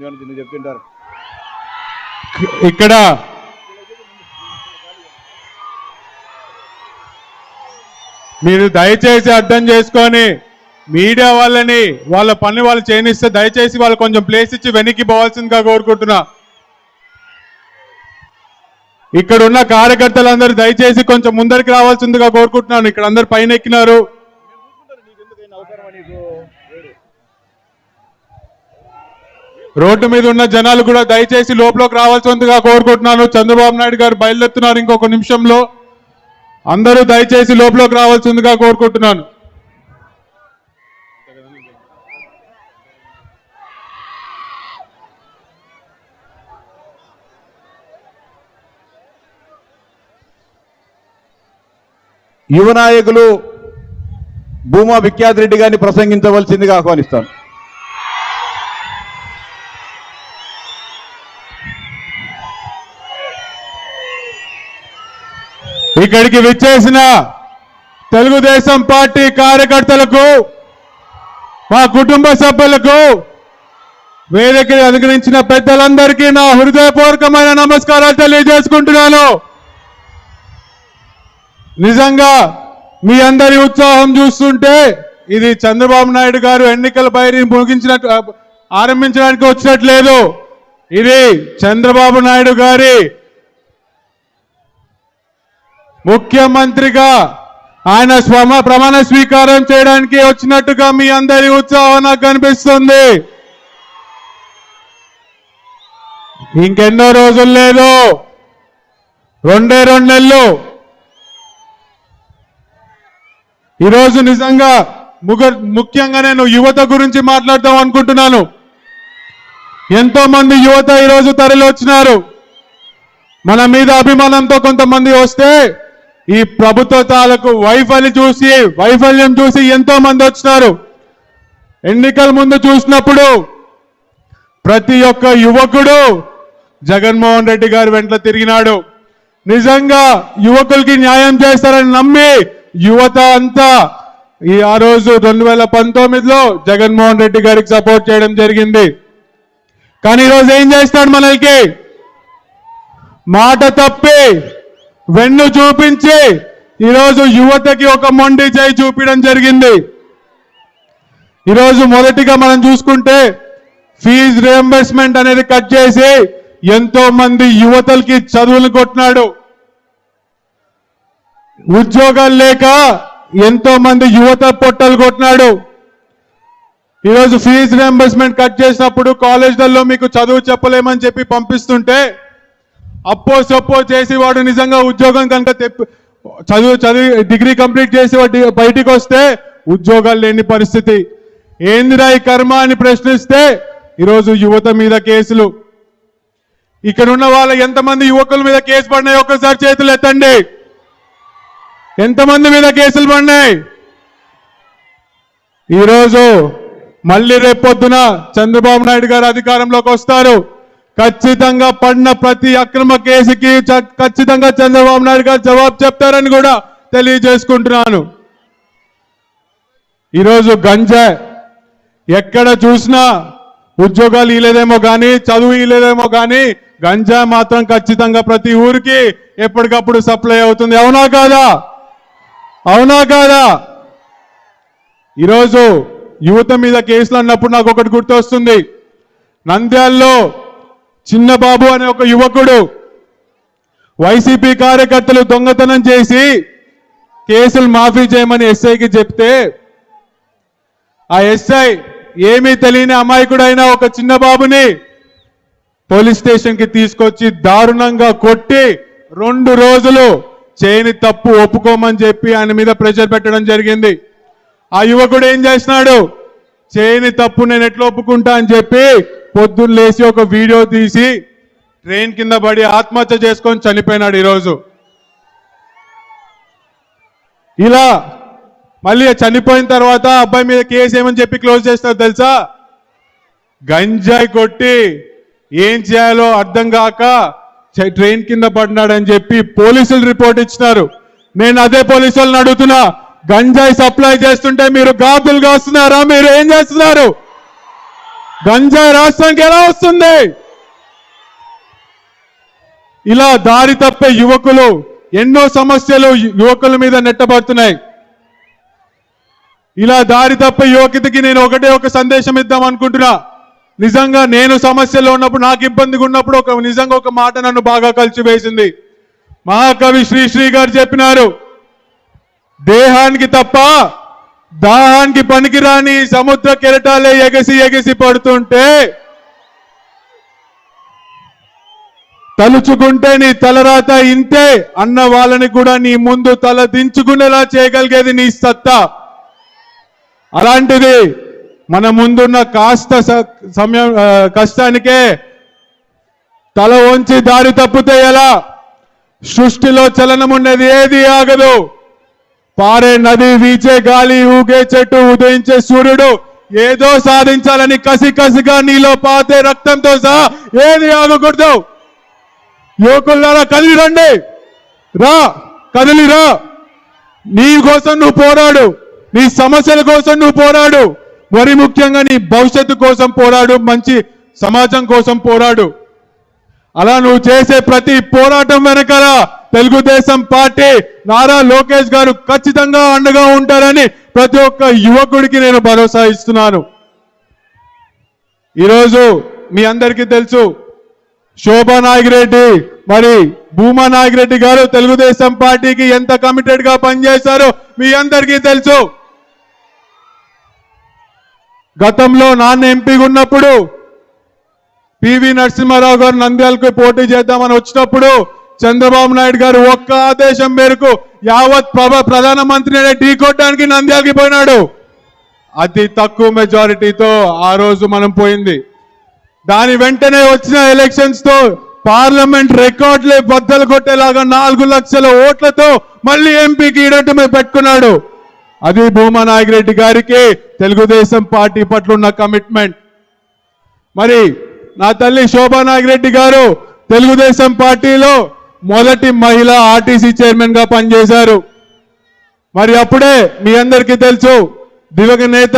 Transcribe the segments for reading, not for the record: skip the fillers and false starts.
చెప్తుంటారు. ఇక్కడ మీరు దయచేసి అర్థం చేసుకొని మీడియా వాళ్ళని వాళ్ళ పని వాళ్ళు చేయనిస్తే దయచేసి వాళ్ళు కొంచెం ప్లేస్ ఇచ్చి వెనక్కి పోవాల్సిందిగా కోరుకుంటున్నా. ఇక్కడ ఉన్న కార్యకర్తలందరూ దయచేసి కొంచెం ముందరికి రావాల్సిందిగా కోరుకుంటున్నాను. ఇక్కడ అందరు పైన ఎక్కినారు. రోడ్డు మీద ఉన్న జనాలు కూడా దయచేసి లోపలికి రావాల్సిందిగా కోరుకుంటున్నాను. చంద్రబాబు నాయుడు గారు బయలుదేరుతున్నారు ఇంకొక నిమిషంలో. అందరూ దయచేసి లోపలికి రావాల్సిందిగా కోరుకుంటున్నాను. యువ నాయకులు భూమా విఖ్యాత్ రెడ్డి గారిని ప్రసంగించవలసిందిగా ఆహ్వానిస్తాను. ఇక్కడికి విచ్చేసిన తెలుగుదేశం పార్టీ కార్యకర్తలకు, మా కుటుంబ సభ్యులకు, వేదికని అనుగ్రహించిన పెద్దలందరికీ నా హృదయపూర్వకమైన నమస్కారాలు తెలియజేసుకుంటున్నాను. నిజంగా మీ అందరి ఉత్సాహం చూస్తుంటే ఇది చంద్రబాబు నాయుడు గారు ఎన్నికల బయటిని ముగించినట్టు ఆరంభించడానికి వచ్చినట్లేదు. ఇది చంద్రబాబు నాయుడు గారి ముఖ్యమంత్రిగా ఆయన ప్రమాణ స్వీకారం చేయడానికి వచ్చినట్టుగా మీ అందరి ఉత్సాహం నాకు కనిపిస్తుంది. ఇంకెన్నో రోజులు లేదు, 2 నెలలు. ఈరోజు నిజంగా ముఖ్యంగా నేను యువత గురించి మాట్లాడదాం అనుకుంటున్నాను. ఎంతో మంది యువత ఈరోజు తరలి వచ్చినారు. మన మీద అభిమానంతో కొంతమంది వస్తే ఈ ప్రభుత్వ తాలూకు వైఫల్యం చూసి ఎంతో మంది వచ్చినారు. ఎన్నికల ముందు చూసినప్పుడు ప్రతి ఒక్క యువకుడు జగన్మోహన్ రెడ్డి గారి వెంట తిరిగినాడు. నిజంగా యువకులకి న్యాయం చేస్తారని నమ్మి యువత అంతా ఆ రోజు 2019లో జగన్మోహన్ రెడ్డి గారికి సపోర్ట్ చేయడం జరిగింది. కానీ ఈరోజు ఏం చేస్తాడు? మనకి మాట తప్పి వెన్ను చూపించి ఈరోజు యువతకి ఒక మొండి చేయి చూపించడం జరిగింది. ఈరోజు మొదటిగా మనం చూసుకుంటే ఫీజు రియంబర్స్మెంట్ అనేది కట్ చేసి ఎంతో మంది యువతలకి చదువులు కొట్టినాడు. ఉద్యోగాలు లేక ఎంతో మంది యువత పొట్టలు కొట్టినాడు. ఈరోజు ఫీజు రియంబర్స్మెంట్ కట్ చేసినప్పుడు కాలేజీలలో మీకు చదువు చెప్పలేమని చెప్పి పంపిస్తుంటే అప్పో సొప్పో చేసి వాడు నిజంగా ఉద్యోగం కనుక చదివి డిగ్రీ కంప్లీట్ చేసి వాడు బయటికి వస్తే ఉద్యోగాలు లేని పరిస్థితి. ఏందిరా ఈ కర్మ అని ప్రశ్నిస్తే ఈరోజు యువత మీద కేసులు. ఇక్కడ ఉన్న వాళ్ళ ఎంతమంది యువకుల మీద కేసు పడినాయి ఒక్కసారి చేతులు ఎత్తండి. ఎంతమంది మీద కేసులు పడినాయి? ఈరోజు మళ్ళీ రేపొద్దున చంద్రబాబు నాయుడు గారు అధికారంలోకి వస్తారు. ఖచ్చితంగా పడిన ప్రతి అక్రమ కేసుకి ఖచ్చితంగా చంద్రబాబు నాయుడు గారు జవాబు చెప్తారని కూడా తెలియజేసుకుంటున్నాను. ఈరోజు గంజాయి ఎక్కడ చూసినా ఉద్యోగాలు ఇలేదేమో కానీ, చదువు ఇలేదేమో కానీ, గంజాయి మాత్రం ఖచ్చితంగా ప్రతి ఊరికి ఎప్పటికప్పుడు సప్లై అవుతుంది. అవునా కాదా? అవునా కాదా? ఈరోజు యువత మీద కేసులు అన్నప్పుడు నాకు ఒకటి గుర్తొస్తుంది. నంద్యాలలో చిన్నబాబు అనే ఒక యువకుడు వైసీపీ కార్యకర్తలు దొంగతనం చేసి కేసులు మాఫీ చేయమని ఎస్ఐకి చెప్తే ఆ ఎస్ఐ ఏమీ తెలియని అమాయకుడైన ఒక చిన్నబాబుని పోలీస్ స్టేషన్కి తీసుకొచ్చి దారుణంగా కొట్టి 2 రోజులు చేయని తప్పు ఒప్పుకోమని చెప్పి ఆయన మీద ప్రెషర్ పెట్టడం జరిగింది. ఆ యువకుడు ఏం చేసినాడు? చేయని తప్పు నేను ఎట్లా ఒప్పుకుంటా అని చెప్పి పొద్దున్న లేచి ఒక వీడియో తీసి ట్రైన్ కింద పడి ఆత్మహత్య చేసుకొని చనిపోయినాడు. ఈరోజు ఇలా మళ్ళీ చనిపోయిన తర్వాత అబ్బాయి మీద కేసు ఏమని చెప్పి క్లోజ్ చేస్తారు తెలుసా? గంజాయి కొట్టి ఏం చేయాలో అర్థం కాక ట్రైన్ కింద పడినాడని చెప్పి పోలీసులు రిపోర్ట్ ఇచ్చినారు. నేను అదే పోలీసులను అడుగుతున్నా, గంజాయి సప్లై చేస్తుంటే మీరు గాజులు కాస్తున్నారా? మీరు ఏం చేస్తున్నారు? గంజాయి రాష్ట్రానికి ఎలా వస్తుంది? ఇలా దారి తప్పే యువకులు ఎన్నో సమస్యలు యువకుల మీద నెట్టబడుతున్నాయి. ఇలా దారి తప్పే యువకుడికి నేను ఒక సందేశం ఇద్దాం అనుకుంటున్నా. నిజంగా నేను సమస్యలో ఉన్నప్పుడు, నాకు ఇబ్బందిగా ఉన్నప్పుడు నిజంగా ఒక మాట నన్ను బాగా కలిసివేసింది. మహాకవి శ్రీశ్రీ గారు చెప్పినారు, దేహానికి తప్ప దాహానికి పనికిరాని సముద్ర కెరటాలే ఎగసి ఎగసి పడుతుంటే తలుచుకుంటే నీ తలరాత ఇంతే అన్న వాళ్ళని కూడా నీ ముందు తల దించుకునేలా చేయగలిగేది నీ సత్తా. అలాంటిది మన ముందున్న కాస్త సమయం కష్టానికే తల వంచి దారి తప్పితే ఎలా? సృష్టిలో చలనం ఉన్నది ఏది ఆగదు. పారే నది, వీచే గాలి, ఊగే చెట్టు, ఉదయించే సూర్యుడు ఏదో సాధించాలని కసిగా నీలో పాతే రక్తంతో సహా ఏది ఆగకూడదు. యువకులారా కదిలి రండి, కదిలిరా. నీ కోసం నువ్వు పోరాడు, నీ సమస్యల కోసం నువ్వు పోరాడు, మరి ముఖ్యంగా నీ భవిష్యత్తు కోసం పోరాడు, మంచి సమాజం కోసం పోరాడు. అలా నువ్వు చేసే ప్రతి పోరాటం వెనకాల తెలుగుదేశం పార్టీ, నారా లోకేష్ గారు ఖచ్చితంగా అండగా ఉంటారని ప్రతి ఒక్క యువకుడికి నేను భరోసా ఇస్తున్నాను. ఈరోజు మీ అందరికీ తెలుసు, శోభా నాగిరెడ్డి మరి భూమా నాగిరెడ్డి గారు తెలుగుదేశం పార్టీకి ఎంత కమిటెడ్ గా పనిచేశారో మీ అందరికీ తెలుసు. గతంలో నాన్న ఎంపీగా ఉన్నప్పుడు పివి నరసింహారావు గారు నంద్యాలకు పోటీ చేద్దామని వచ్చినప్పుడు చంద్రబాబు నాయుడు గారు ఒక్క ఆదేశం మేరకు యావత్ ప్రధానమంత్రిని ఢీకొట్టడానికి నంద్యాలకి పోయినాడు. అతి తక్కువ మెజారిటీతో ఆ రోజు మనం పోయింది. దాని వెంటనే వచ్చిన ఎలక్షన్స్ తో పార్లమెంట్ రికార్డులే బద్దలు కొట్టేలాగా 4 లక్షల ఓట్లతో మళ్ళీ ఎంపీకి ఈడటమే పెట్టుకున్నాడు. అది భూమా నాగిరెడ్డి గారికి తెలుగుదేశం పార్టీ పట్ల ఉన్న కమిట్మెంట్. మరి నా తల్లి శోభా నాగిరెడ్డి గారు తెలుగుదేశం పార్టీలో మొదటి మహిళా ఆర్టీసీ చైర్మన్ గా పనిచేశారు. మరి అప్పుడే మీ అందరికీ తెలుసు, దివంగత నేత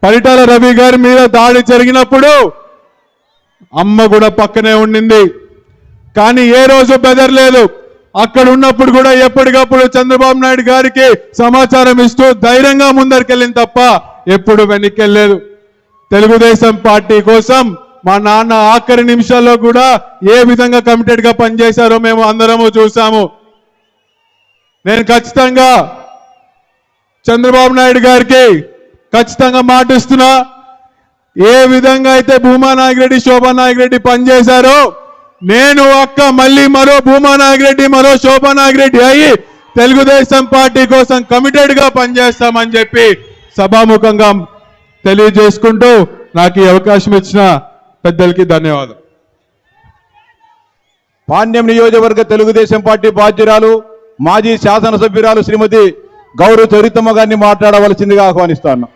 పరిటాల రవి గారి మీద దాడి జరిగినప్పుడు అమ్మ కూడా పక్కనే ఉండింది. కానీ ఏ రోజు బెదరలేదు. అక్కడ ఉన్నప్పుడు కూడా ఎప్పటికప్పుడు చంద్రబాబు నాయుడు గారికి సమాచారం ఇస్తూ ధైర్యంగా ముందరికెళ్ళింది తప్ప ఎప్పుడు వెనక్కెళ్ళలేదు. తెలుగుదేశం పార్టీ కోసం మా నాన్న ఆఖరి నిమిషాల్లో కూడా ఏ విధంగా కమిటెడ్ గా పనిచేశారో మేము అందరము చూసాము. నేను ఖచ్చితంగా చంద్రబాబు నాయుడు గారికి ఖచ్చితంగా మాటిస్తున్నా, ఏ విధంగా అయితే భూమా నాగిరెడ్డి, శోభా నాగిరెడ్డి పనిచేశారో నేను అక్క మళ్ళీ మరో భూమా నాగిరెడ్డి, మరో శోభా నాగిరెడ్డి అయ్యి తెలుగుదేశం పార్టీ కోసం కమిటెడ్ గా పనిచేస్తామని చెప్పి సభాముఖంగా తెలియజేసుకుంటూ నాకు ఈ అవకాశం ఇచ్చిన పెద్దలకి ధన్యవాదాలు. పాండ్యం నియోజకవర్గ తెలుగుదేశం పార్టీ బాధ్యురాలు, మాజీ శాసనసభ్యురాలు శ్రీమతి గౌరవ చరితమ్మ గారిని మాట్లాడవలసిందిగా ఆహ్వానిస్తాను.